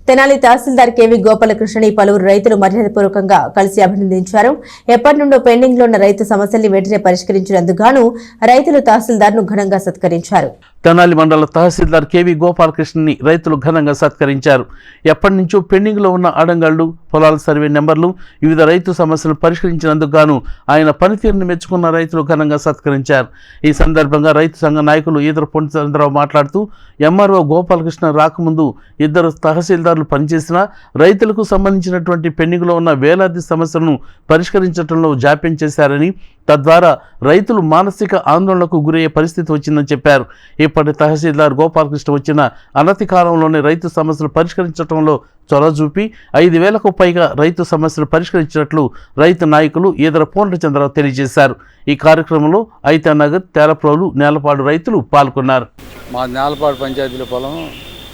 తెనాలి తహసీల్దార్ KV గోపాలకృష్ణని పలువురు రైతులు మర్యాదపూర్వకంగా కలిసి అభినందించారు. ఎప్పటి నుండో పెండింగ్ లో ఉన్న రైతు సమస్యల్ని వెంటనే పరిష్కరించినందుకు గాను రైతులు తహసీల్దార్ ను ఘనంగా సత్కరించారు. తెనాలి మండల తహసీల్దార్ కేవి గోపాలకృష్ణని రైతులు ఘనంగా సత్కరించారు. ఎప్పటి నుంచో పెండింగ్ లో ఉన్న అడంగళ్లు, పొలాల సర్వే నెంబర్లు, వివిధ రైతు సమస్యలు పరిష్కరించినందుకు గాను ఆయన పనితీరును మెచ్చుకున్న రైతులు ఘనంగా సత్కరించారు. ఈ సందర్భంగా రైతు సంఘ నాయకులు ఈదర పొంటి చంద్రరావు మాట్లాడుతూ ఎంఆర్ఓ గోపాలకృష్ణ రాకముందు ఇద్దరు తహసీల్దార్లు పనిచేసినా రైతులకు సంబంధించినటువంటి పెండింగ్ లో ఉన్న వేలాది సమస్యలను పరిష్కరించడంలో జాప్యం చేశారని, తద్వారా రైతులు మానసిక ఆందోళనకు గురయ్యే పరిస్థితి వచ్చిందని చెప్పారు. ఇప్పటి తహసీల్దార్ గోపాలకృష్ణ వచ్చిన అనతి కాలంలోనే రైతు సమస్యలు పరిష్కరించడంలో చొరవ చూపి 5,000కు పైగా రైతు సమస్యలు పరిష్కరించినట్లు రైతు నాయకులు ఈదర పొంటి చంద్రరావు తెలియజేశారు. ఈ కార్యక్రమంలో ఐతానగర్, తేలప్రోలు, నేలపాడు రైతులు పాల్గొన్నారు. మా నేలపాడు పంచాయతీలో పొలం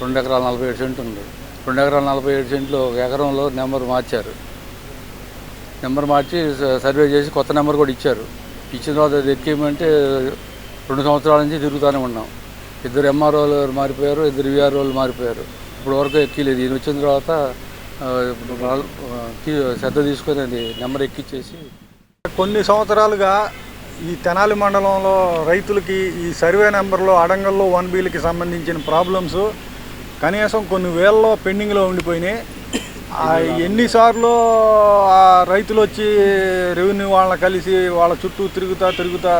2 ఎకరాల 47 సెంట్లు ఉంది. 2 ఎకరాల 47 సెంట్లు 1 ఎకరంలో నెంబర్ మార్చారు. నెంబర్ మార్చి సర్వే చేసి కొత్త నెంబర్ కూడా ఇచ్చారు. ఇచ్చిన తర్వాత అది ఎక్కిమంటే 2 సంవత్సరాల నుంచి తిరుగుతూనే ఉన్నాం. 2 ఎంఆర్ఓలు మారిపోయారు, 2 విఆర్ఓలు మారిపోయారు. ఇప్పుడు వరకు ఎక్కిలేదు. ఈయన వచ్చిన తర్వాత శ్రద్ధ తీసుకొని అది నెంబర్ ఎక్కిచ్చేసి కొన్ని సంవత్సరాలుగా ఈ తెనాలి మండలంలో రైతులకి ఈ సర్వే నెంబర్లో అడంగల్లో 1Bలకి సంబంధించిన ప్రాబ్లమ్స్ కనీసం కొన్ని వేలలో పెండింగ్లో ఉండిపోయినాయి. ఎన్నిసార్లు రైతులు వచ్చి రెవెన్యూ వాళ్ళని కలిసి వాళ్ళ చుట్టూ తిరుగుతా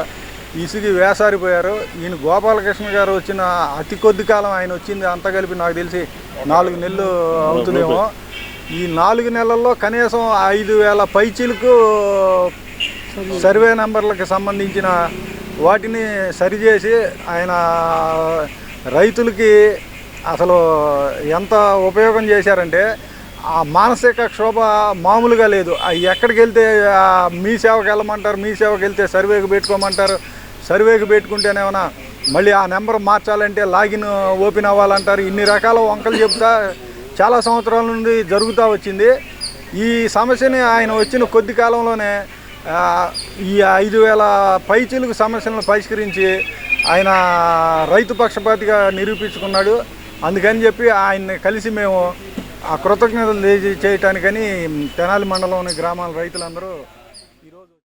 ఇసిగి వేసారిపోయారు. ఈయన గోపాలకృష్ణ గారు వచ్చిన అతి కొద్ది కాలం ఆయన వచ్చింది అంతా కలిపి నాకు తెలిసి 4 నెలలు అవుతుందేమో. ఈ 4 నెలల్లో కనీసం 5,000 పైచీలకు సర్వే నెంబర్లకు సంబంధించిన వాటిని సరిచేసి ఆయన రైతులకి అసలు ఎంత ఉపయోగం చేశారంటే ఆ మానసిక క్షోభ మామూలుగా లేదు. ఎక్కడికి వెళ్తే మీ సేవకి వెళ్ళమంటారు, మీ సేవకి వెళ్తే సర్వేకి పెట్టుకోమంటారు, సర్వేకి పెట్టుకుంటేనేమన్నా మళ్ళీ ఆ నెంబర్ మార్చాలంటే లాగిన్ ఓపెన్ అవ్వాలంటారు. ఇన్ని రకాల వంకలు చెప్తా చాలా సంవత్సరాల నుండి జరుగుతూ వచ్చింది. ఈ సమస్యని ఆయన వచ్చిన కొద్ది కాలంలోనే ఈ 5,000 పైచీలకు సమస్యలను పరిష్కరించి ఆయన రైతు పక్షపాతిగా నిరూపించుకున్నాడు. అందుకని చెప్పి ఆయన్ని కలిసి మేము ఆ కృతజ్ఞతలు చేయటానికని తెనాలి మండలంలోని గ్రామాల రైతులందరూ